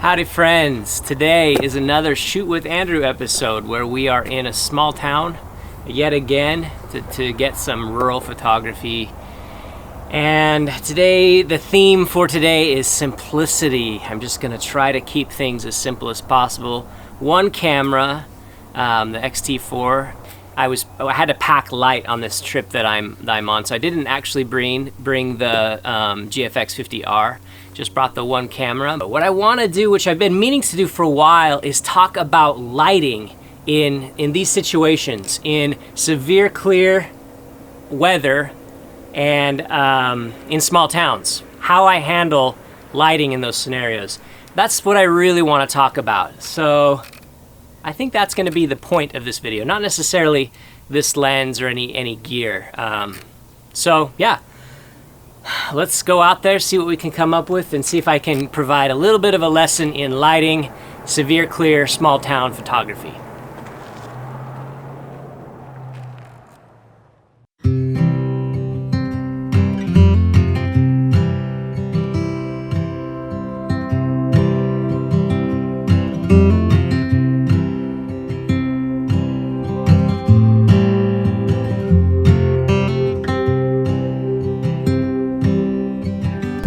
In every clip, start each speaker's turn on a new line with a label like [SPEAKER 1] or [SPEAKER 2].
[SPEAKER 1] Howdy friends, today is another Shoot with Andrew episode where we are in a small town yet again to get some rural photography. And today, the theme for today is simplicity. I'm just gonna try to keep things as simple as possible. One camera, the X-T4. I had to pack light on this trip that I'm on, so I didn't actually bring the GFX 50R. Just brought the one camera. But what I want to do, which I've been meaning to do for a while, is talk about lighting in these situations, in severe clear weather and in small towns. How I handle lighting in those scenarios. That's what I really want to talk about. So I think that's going to be the point of this video, not necessarily this lens or any gear. So yeah, let's go out there, see what we can come up with, and see if I can provide a little bit of a lesson in lighting, severe clear, small town photography.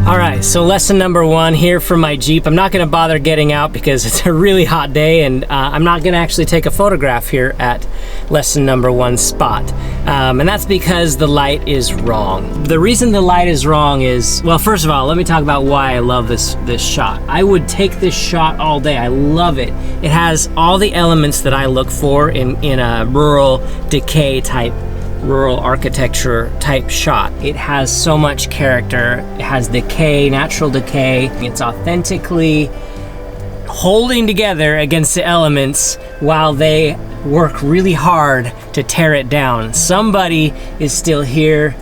[SPEAKER 1] Alright, so lesson number one here from my Jeep. I'm not going to bother getting out because it's a really hot day, and I'm not going to actually take a photograph here at lesson number one spot. And that's because the light is wrong. The reason the light is wrong is, well, first of all, let me talk about why I love this shot. I would take this shot all day. I love it. It has all the elements that I look for in a rural decay type, rural architecture type shot. It has so much character. It has decay, natural decay. It's authentically holding together against the elements while they work really hard to tear it down. Somebody is still here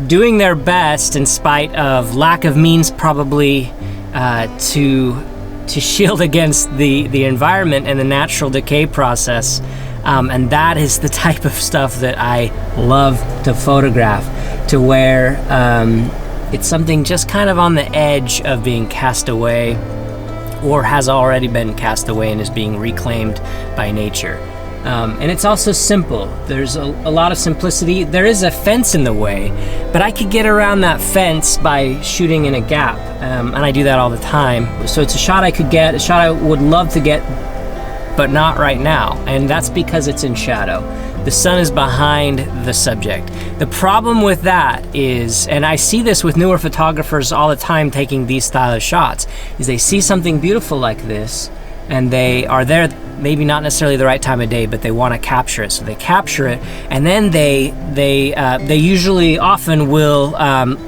[SPEAKER 1] doing their best in spite of lack of means, probably to shield against the environment and the natural decay process. And that is the type of stuff that I love to photograph, to where it's something just kind of on the edge of being cast away, or has already been cast away and is being reclaimed by nature. And it's also simple. There's a lot of simplicity. There is a fence in the way, but I could get around that fence by shooting in a gap, and I do that all the time. So it's a shot I could get, a shot I would love to get, but not right now, and that's because it's in shadow. The sun is behind the subject. The problem with that is, and I see this with newer photographers all the time taking these style of shots, is they see something beautiful like this, and they are there, maybe not necessarily the right time of day, but they want to capture it. So they capture it, and then they usually often will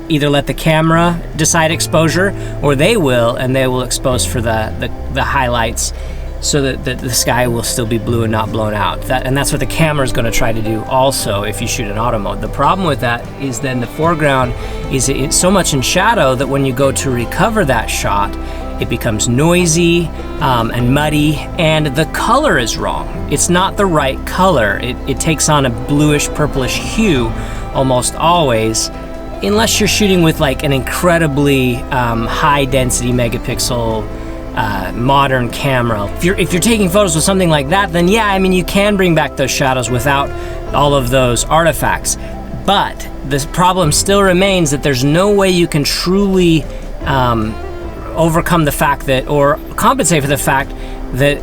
[SPEAKER 1] either let the camera decide exposure, or they will expose for the highlights, so that the sky will still be blue and not blown out. And that's what the camera is going to try to do also if you shoot in auto mode. The problem with that is then the foreground is it's so much in shadow that when you go to recover that shot, it becomes noisy and muddy, and the color is wrong. It's not the right color. It takes on a bluish purplish hue almost always, unless you're shooting with like an incredibly high density megapixel modern camera. If you're taking photos with something like that, then yeah, I mean, you can bring back those shadows without all of those artifacts. But the problem still remains that there's no way you can truly overcome the fact that, or compensate for the fact that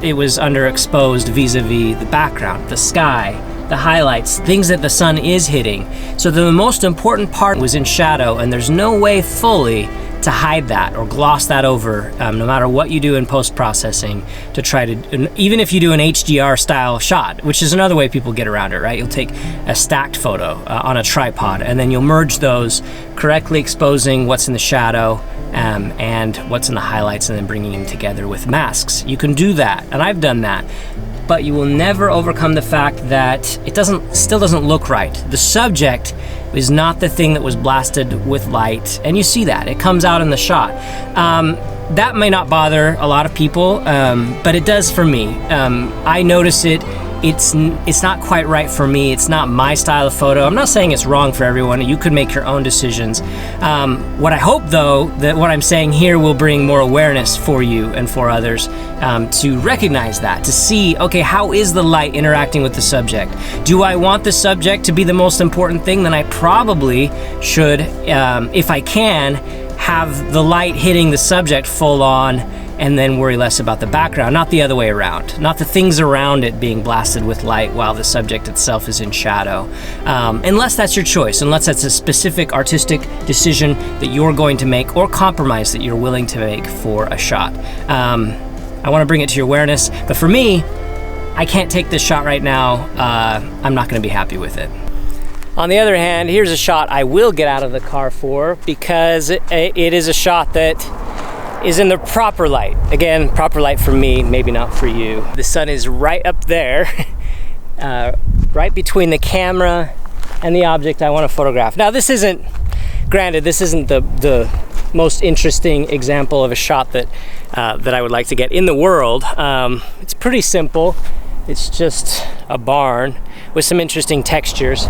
[SPEAKER 1] it was underexposed vis-a-vis the background, the sky, the highlights, things that the sun is hitting. So the most important part was in shadow, and there's no way fully to hide that or gloss that over, no matter what you do in post-processing, to try to, even if you do an HDR style shot, which is another way people get around it, right? You'll take a stacked photo on a tripod, and then you'll merge those, correctly exposing what's in the shadow and what's in the highlights, and then bringing them together with masks. You can do that, and I've done that, but you will never overcome the fact that it still doesn't look right. The subject is not the thing that was blasted with light, and you see that. It comes out in the shot. That may not bother a lot of people, but it does for me. I notice it it's not quite right for me. It's not my style of photo. I'm not saying it's wrong for everyone. You could make your own decisions. What I hope, though, that what I'm saying here will bring more awareness for you and for others to recognize that, to see, okay, how is the light interacting with the subject? Do I want the subject to be the most important thing? Then I probably should, if I can, have the light hitting the subject full on and then worry less about the background, not the other way around, not the things around it being blasted with light while the subject itself is in shadow. Unless that's your choice, unless that's a specific artistic decision that you're going to make or compromise that you're willing to make for a shot. I want to bring it to your awareness, but for me, I can't take this shot right now. I'm not going to be happy with it. On the other hand, here's a shot I will get out of the car for, because it is a shot that is in the proper light. Again, proper light for me, maybe not for you. The sun is right up there, right between the camera and the object I want to photograph. Now, this isn't, granted, this isn't the most interesting example of a shot that I would like to get in the world. It's pretty simple. It's just a barn with some interesting textures.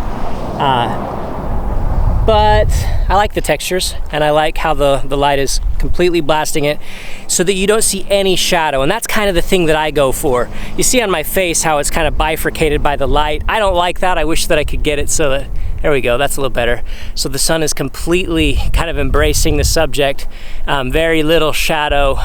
[SPEAKER 1] But I like the textures, and I like how the light is completely blasting it so that you don't see any shadow, and that's kind of the thing that I go for. You see on my face how it's kind of bifurcated by the light. I don't like that. I wish that I could get it so that, there we go, that's a little better. So the sun is completely kind of embracing the subject, very little shadow,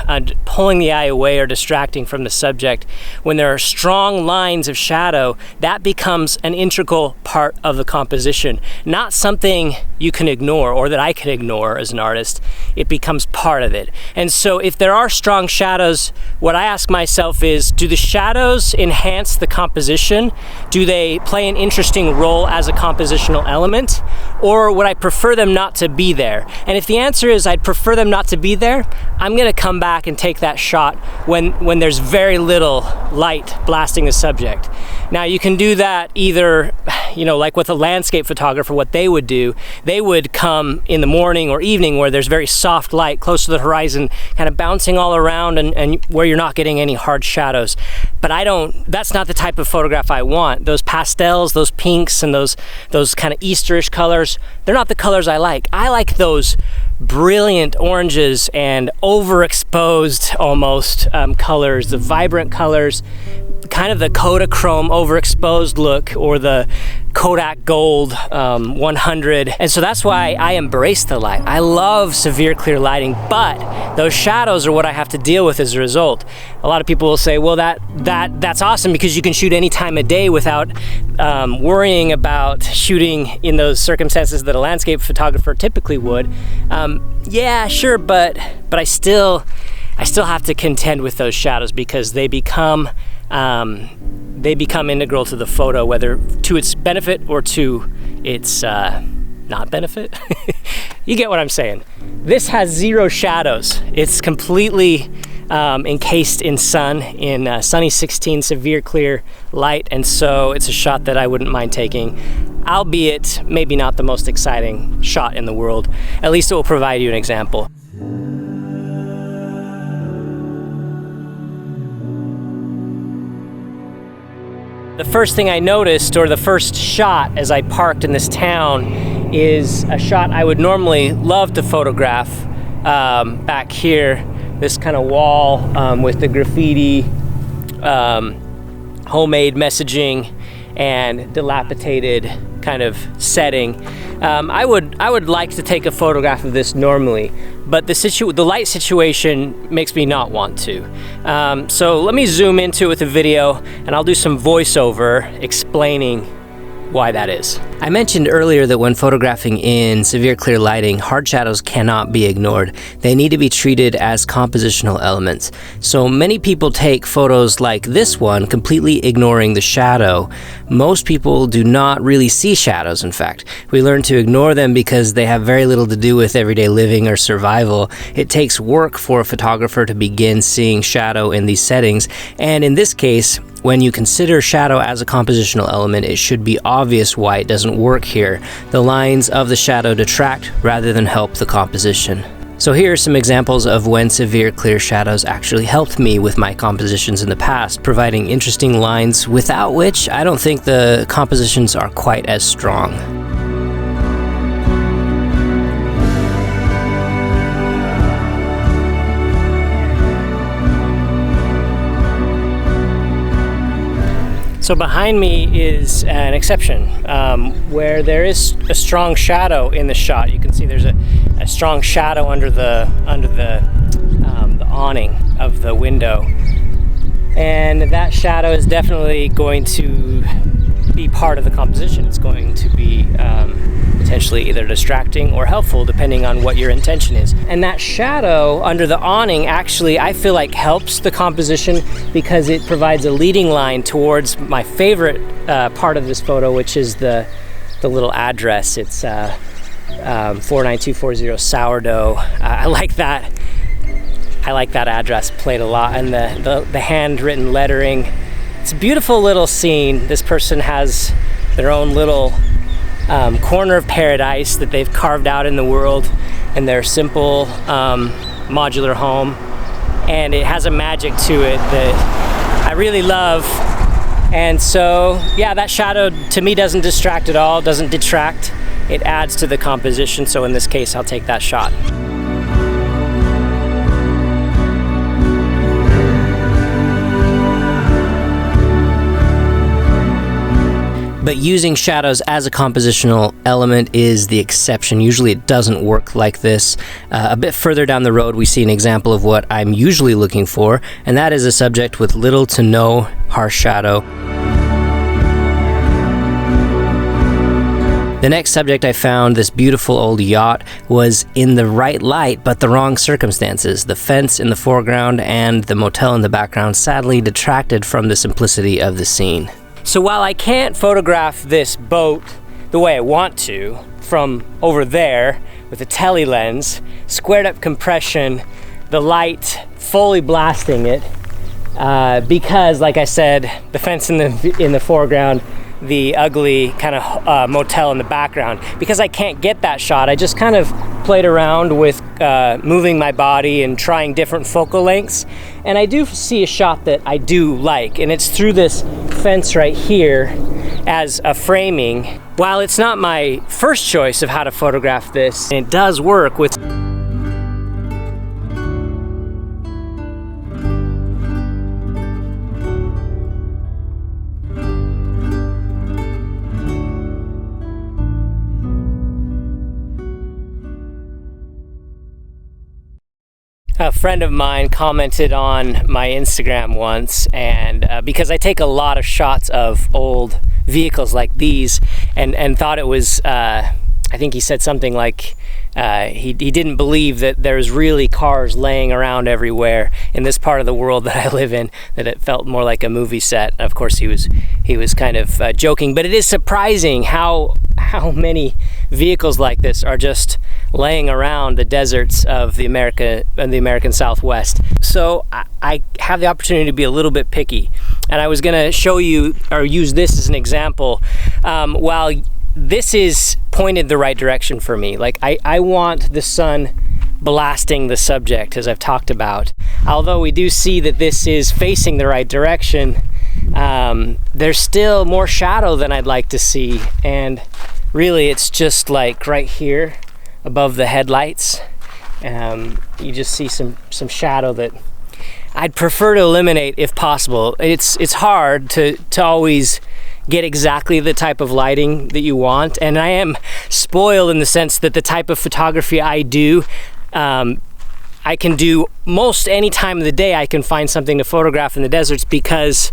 [SPEAKER 1] pulling the eye away or distracting from the subject. When there are strong lines of shadow, that becomes an integral part of the composition, not something you can ignore or that I can ignore as an artist. It becomes part of it. And so if there are strong shadows, what I ask myself is, do the shadows enhance the composition? Do they play an interesting role as a compositional element? Or would I prefer them not to be there? And if the answer is I'd prefer them not to be there, I'm gonna come back and take that shot when there's very little light blasting the subject. Now you can do that either, like with a landscape photographer, what they would do, they would come in the morning or evening where there's very soft light close to the horizon, kind of bouncing all around and where you're not getting any hard shadows. But that's not the type of photograph I want. Those pastels, those pinks, and those kind of Easterish colors, they're not the colors I like. I like those brilliant oranges and overexposed almost colors, the vibrant colors, kind of the Kodachrome overexposed look, or the Kodak Gold 100. And so that's why I embrace the light. I love severe clear lighting, but those shadows are what I have to deal with as a result. A lot of people will say, well, that's awesome because you can shoot any time of day without worrying about shooting in those circumstances that a landscape photographer typically would. Yeah, sure, but I still have to contend with those shadows because they become integral to the photo, whether to its benefit or to its not benefit. You get what I'm saying. This has zero shadows. It's completely encased in sun, in sunny 16 severe clear light, and so it's a shot that I wouldn't mind taking, albeit maybe not the most exciting shot in the world. At least it will provide you an example. The first thing I noticed, or the first shot as I parked in this town, is a shot I would normally love to photograph back here. This kind of wall with the graffiti, homemade messaging, and dilapidated kind of setting. I would like to take a photograph of this normally, but the light situation makes me not want to. So let me zoom into it with a video, and I'll do some voiceover explaining why that is. I mentioned earlier that when photographing in severe clear lighting, hard shadows cannot be ignored. They need to be treated as compositional elements. So many people take photos like this one, completely ignoring the shadow. Most people do not really see shadows, in fact. We learn to ignore them because they have very little to do with everyday living or survival. It takes work for a photographer to begin seeing shadow in these settings, and in this case, when you consider shadow as a compositional element, it should be obvious why it doesn't work here. The lines of the shadow detract rather than help the composition. So here are some examples of when severe clear shadows actually helped me with my compositions in the past, providing interesting lines without which I don't think the compositions are quite as strong. So behind me is an exception where there is a strong shadow in the shot. You can see there's a strong shadow under the awning of the window, and that shadow is definitely going to be part of the composition. It's going to be potentially either distracting or helpful depending on what your intention is. And that shadow under the awning actually, I feel like, helps the composition because it provides a leading line towards my favorite part of this photo, which is the little address. It's 49240 Sourdough. I like that address plate a lot, and the handwritten lettering. It's a beautiful little scene. This person has their own little corner of paradise that they've carved out in the world in their simple modular home, and it has a magic to it that I really love. And so yeah, that shadow to me doesn't distract at all, doesn't detract. It adds to the composition, so in this case I'll take that shot. But using shadows as a compositional element is the exception. Usually it doesn't work like this. A bit further down the road, we see an example of what I'm usually looking for, and that is a subject with little to no harsh shadow. The next subject I found, this beautiful old yacht, was in the right light but the wrong circumstances. The fence in the foreground and the motel in the background sadly detracted from the simplicity of the scene. So while I can't photograph this boat the way I want to from over there with a tele lens, squared up compression, the light fully blasting it, because like I said, the fence in the foreground, the ugly kind of motel in the background, because I can't get that shot, I just kind of played around with moving my body and trying different focal lengths, and I do see a shot that I do like, and it's through this fence right here as a framing. While it's not my first choice of how to photograph this, it does work with a friend of mine commented on my Instagram once, and because I take a lot of shots of old vehicles like these, and thought it was, I think he said something like he didn't believe that there's really cars laying around everywhere in this part of the world that I live in, that it felt more like a movie set. Of course he was kind of joking, but it is surprising how many vehicles like this are just laying around the deserts of the American Southwest. So I have the opportunity to be a little bit picky, and I was gonna show you or use this as an example. While this is pointed the right direction for me, like I want the sun blasting the subject, as I've talked about. Although we do see that this is facing the right direction, there's still more shadow than I'd like to see, and really it's just like right here above the headlights. You just see some shadow that I'd prefer to eliminate if possible. It's hard to always get exactly the type of lighting that you want, and I am spoiled in the sense that the type of photography I do, I can do most any time of the day. I can find something to photograph in the deserts because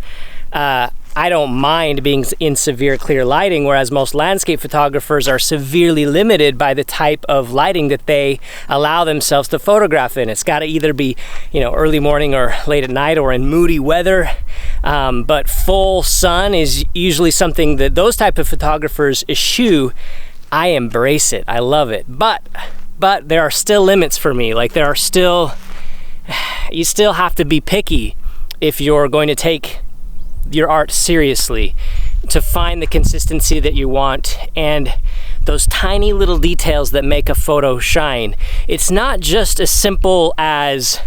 [SPEAKER 1] I don't mind being in severe clear lighting, whereas most landscape photographers are severely limited by the type of lighting that they allow themselves to photograph in. It's got to either be, early morning or late at night or in moody weather. But full sun is usually something that those type of photographers eschew. I embrace it. I love it. But there are still limits for me. Like you still have to be picky if you're going to take your art seriously. to find the consistency that you want and those tiny little details that make a photo shine. It's not just as simple as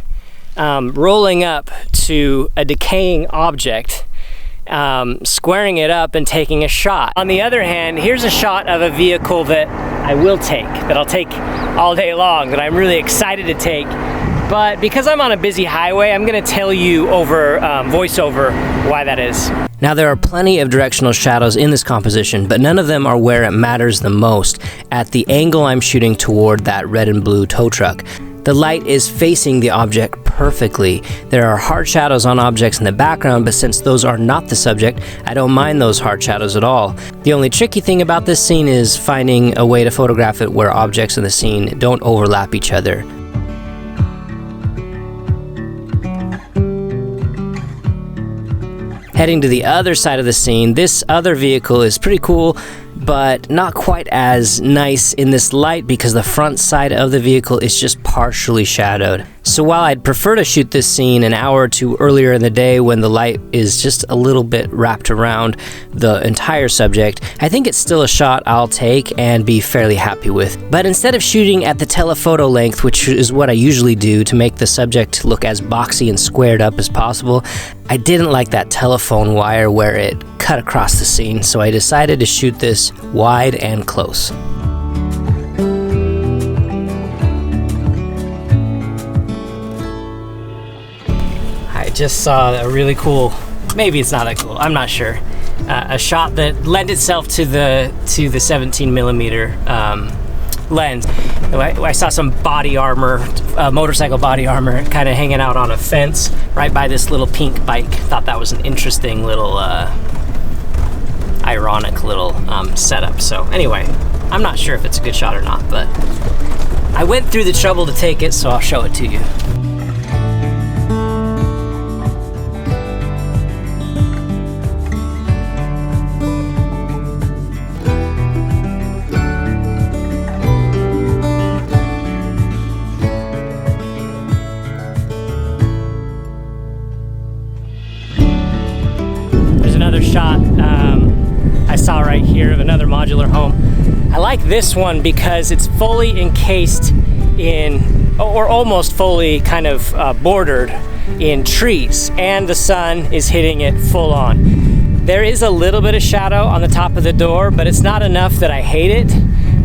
[SPEAKER 1] rolling up to a decaying object, squaring it up and taking a shot. On the other hand, here's a shot of a vehicle that I will take, that I'll take all day long, that I'm really excited to take. But because I'm on a busy highway, I'm gonna tell you over voiceover why that is. Now, there are plenty of directional shadows in this composition, but none of them are where it matters the most, at the angle I'm shooting toward that red and blue tow truck. The light is facing the object perfectly. There are hard shadows on objects in the background, but since those are not the subject, I don't mind those hard shadows at all. The only tricky thing about this scene is finding a way to photograph it where objects in the scene don't overlap each other. Heading to the other side of the scene, this other vehicle is pretty cool, but not quite as nice in this light because the front side of the vehicle is just partially shadowed. So while I'd prefer to shoot this scene an hour or two earlier in the day when the light is just a little bit wrapped around the entire subject, I think it's still a shot I'll take and be fairly happy with. But instead of shooting at the telephoto length, which is what I usually do to make the subject look as boxy and squared up as possible, I didn't like that telephone wire where it cut across the scene, so I decided to shoot this wide and close. I just saw a really cool, maybe it's not that cool, I'm not sure, a shot that lent itself to the 17mm lens. I saw some body armor, motorcycle body armor, kind of hanging out on a fence right by this little pink bike. Thought that was an interesting little, ironic little setup. So anyway, I'm not sure if it's a good shot or not, but I went through the trouble to take it, so I'll show it to you. Another shot I saw right here of another modular home. I like this one because it's fully encased in, or almost fully kind of bordered in trees, and the sun is hitting it full on. There is a little bit of shadow on the top of the door, but it's not enough that I hate it.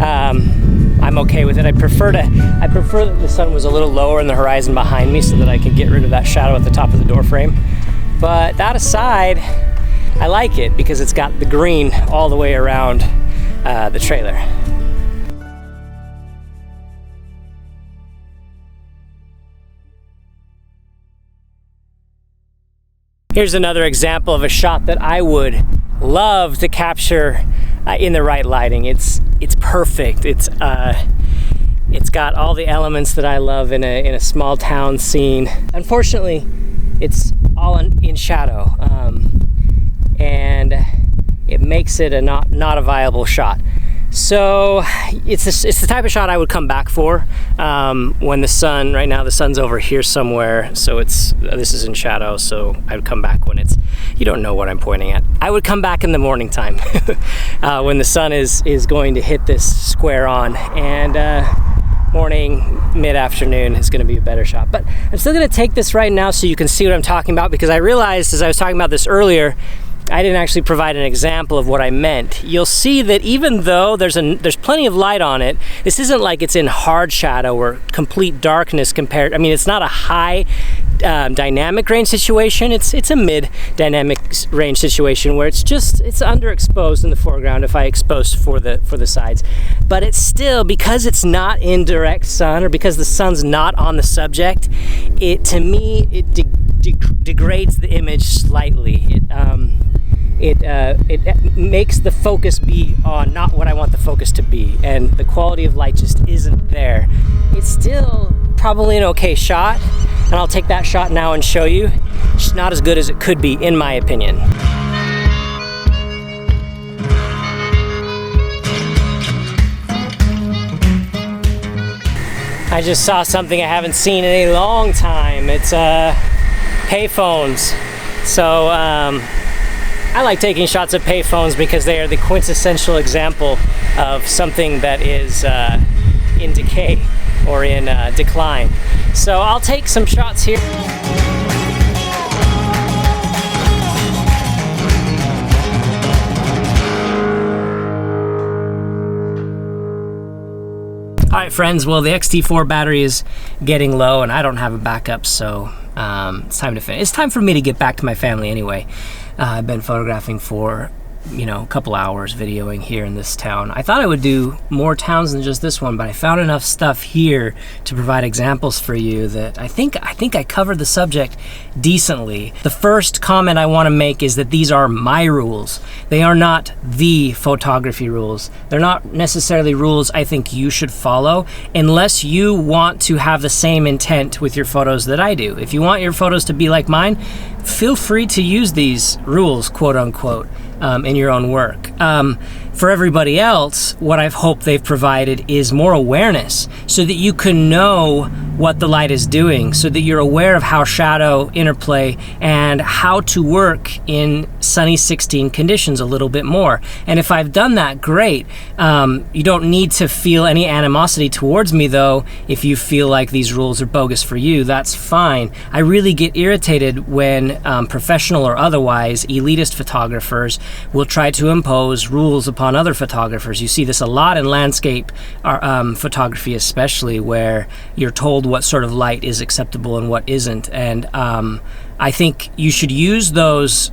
[SPEAKER 1] I'm okay with it. I prefer that the sun was a little lower in the horizon behind me so that I could get rid of that shadow at the top of the door frame. But that aside, I like it because it's got the green all the way around the trailer. Here's another example of a shot that I would love to capture in the right lighting. It's perfect. It's got all the elements that I love in a small town scene. Unfortunately, it's all in shadow. And it makes it not a viable shot. So it's the type of shot I would come back for when the sun, right now the sun's over here somewhere, so this is in shadow, so I would come back when you don't know what I'm pointing at. I would come back in the morning time when the sun is going to hit this square on, and morning, mid-afternoon is gonna be a better shot. But I'm still gonna take this right now so you can see what I'm talking about, because I realized as I was talking about this earlier, I didn't actually provide an example of what I meant. You'll see that even though there's plenty of light on it, this isn't like it's in hard shadow or complete darkness compared. I mean, it's not a high dynamic range situation. It's a mid dynamic range situation where it's underexposed in the foreground if I expose for the sides. But it's still, because it's not in direct sun, or because the sun's not on the subject, to me it degrades the image slightly. It makes the focus be on not what I want the focus to be, and the quality of light just isn't there. It's still probably an okay shot, and I'll take that shot now and show you. It's not as good as it could be, in my opinion. I just saw something I haven't seen in a long time. It's payphones. So I like taking shots of payphones because they are the quintessential example of something that is in decay or in decline. So I'll take some shots here. All right, friends, well, the XT4 battery is getting low and I don't have a backup, so it's time to finish. It's time for me to get back to my family anyway. I've been photographing for, you know, a couple hours, videoing here in this town. I thought I would do more towns than just this one, but I found enough stuff here to provide examples for you that I think I covered the subject decently. The first comment I want to make is that these are my rules. They are not the photography rules. They're not necessarily rules I think you should follow unless you want to have the same intent with your photos that I do. If you want your photos to be like mine, feel free to use these rules, quote unquote, in your own work. For everybody else, what I've hoped they've provided is more awareness so that you can know what the light is doing, so that you're aware of how shadow interplay and how to work in sunny 16 conditions a little bit more. And if I've done that, great. You don't need to feel any animosity towards me though. If you feel like these rules are bogus for you, that's fine. I really get irritated when professional or otherwise elitist photographers will try to impose rules upon other photographers. You see this a lot in landscape photography, especially, where you're told what sort of light is acceptable and what isn't. And I think you should use those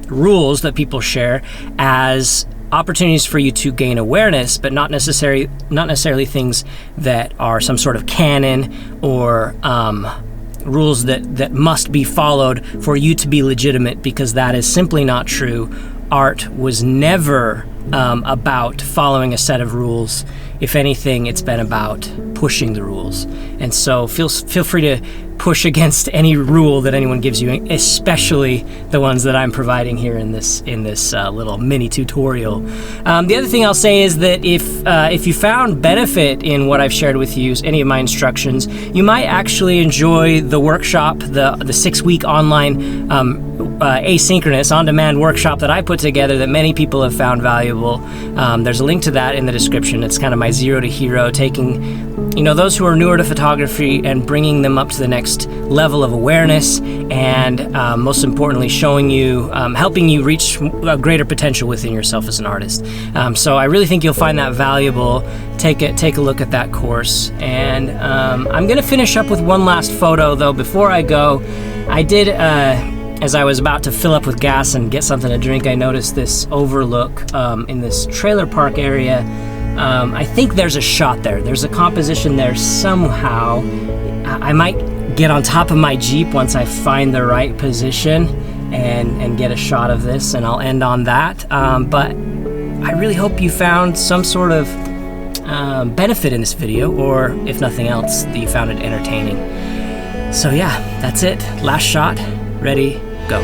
[SPEAKER 1] rules that people share as opportunities for you to gain awareness, but not necessarily things that are some sort of canon or rules that must be followed for you to be legitimate, because that is simply not true. Art was never about following a set of rules. If anything, it's been about pushing the rules. And so feel free to push against any rule that anyone gives you, especially the ones that I'm providing here in this little mini tutorial. The other thing I'll say is that if you found benefit in what I've shared with you, any of my instructions, you might actually enjoy the workshop, the 6-week online asynchronous on-demand workshop that I put together that many people have found valuable. There's a link to that in the description. It's kind of my zero to hero, taking, you know, those who are newer to photography and bringing them up to the next level of awareness, and most importantly, showing you, helping you reach a greater potential within yourself as an artist. So I really think you'll find that valuable. Take a look at that course. And I'm gonna finish up with one last photo though. Before I go, I did, as I was about to fill up with gas and get something to drink, I noticed this overlook in this trailer park area. I think there's a shot there. There's a composition there somehow. I might get on top of my Jeep once I find the right position and get a shot of this, and I'll end on that. But I really hope you found some sort of benefit in this video, or if nothing else, that you found it entertaining. So yeah, that's it. Last shot, ready, go.